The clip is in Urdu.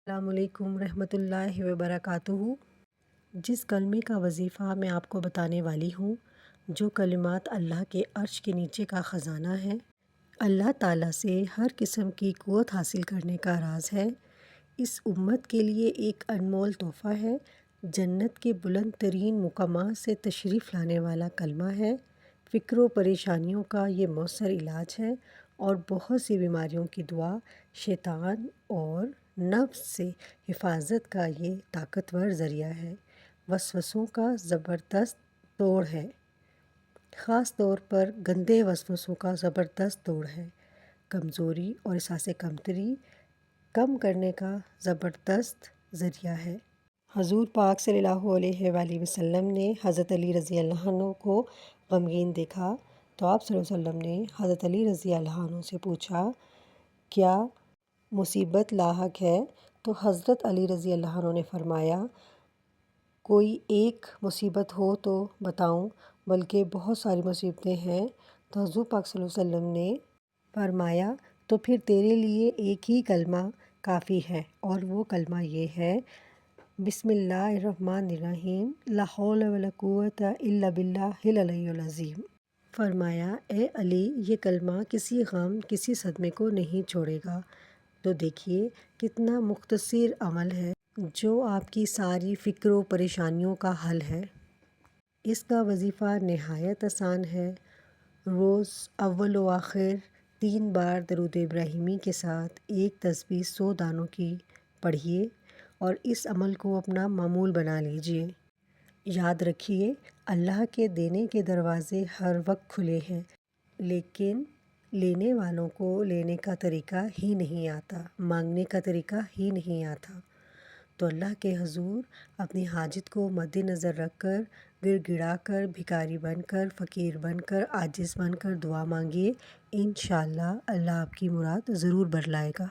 السلام علیکم رحمۃ اللہ وبرکاتہ۔ جس کلمے کا وظیفہ میں آپ کو بتانے والی ہوں، جو کلمات اللہ کے عرش کے نیچے کا خزانہ ہے، اللہ تعالیٰ سے ہر قسم کی قوت حاصل کرنے کا راز ہے، اس امت کے لیے ایک انمول تحفہ ہے، جنت کے بلند ترین مقامات سے تشریف لانے والا کلمہ ہے، فکر و پریشانیوں کا یہ مؤثر علاج ہے، اور بہت سی بیماریوں کی دوا، شیطان اور نفس سے حفاظت کا یہ طاقتور ذریعہ ہے، وسوسوں کا زبردست توڑ ہے، خاص طور پر گندے وسوسوں کا زبردست توڑ ہے، کمزوری اور احساس کمتری کم کرنے کا زبردست ذریعہ ہے۔ حضور پاک صلی اللہ علیہ وآلہ وسلم نے حضرت علی رضی اللہ عنہ کو غمگین دیکھا تو آپ صلی اللہ علیہ وسلم نے حضرت علی رضی اللہ عنہ سے پوچھا، کیا مصیبت لاحق ہے؟ تو حضرت علی رضی اللہ عنہ نے فرمایا، کوئی ایک مصیبت ہو تو بتاؤں، بلکہ بہت ساری مصیبتیں ہیں۔ تو حضور پاک صلی اللہ علیہ وسلم نے فرمایا، تو پھر تیرے لیے ایک ہی کلمہ کافی ہے، اور وہ کلمہ یہ ہے، بسم اللہ الرحمن الرحیم، لا حول ولا قوت الا باللہ العلی العظیم۔ فرمایا، اے علی، یہ کلمہ کسی غم، کسی صدمے کو نہیں چھوڑے گا۔ تو دیکھیے کتنا مختصر عمل ہے جو آپ کی ساری فکر و پریشانیوں کا حل ہے۔ اس کا وظیفہ نہایت آسان ہے۔ روز اول و آخر 3 بار درود ابراہیمی کے ساتھ ایک تسبیح 100 دانوں کی پڑھیے اور اس عمل کو اپنا معمول بنا لیجئے۔ یاد رکھیے، اللہ کے دینے کے دروازے ہر وقت کھلے ہیں، لیکن لینے والوں کو لینے کا طریقہ ہی نہیں آتا، مانگنے کا طریقہ ہی نہیں آتا۔ تو اللہ کے حضور اپنی حاجت کو مد نظر رکھ کر، گڑ گڑا کر، بھکاری بن کر، فقیر بن کر، عاجز بن کر دعا مانگیے، انشاءاللہ اللہ آپ کی مراد ضرور بتلائے گا۔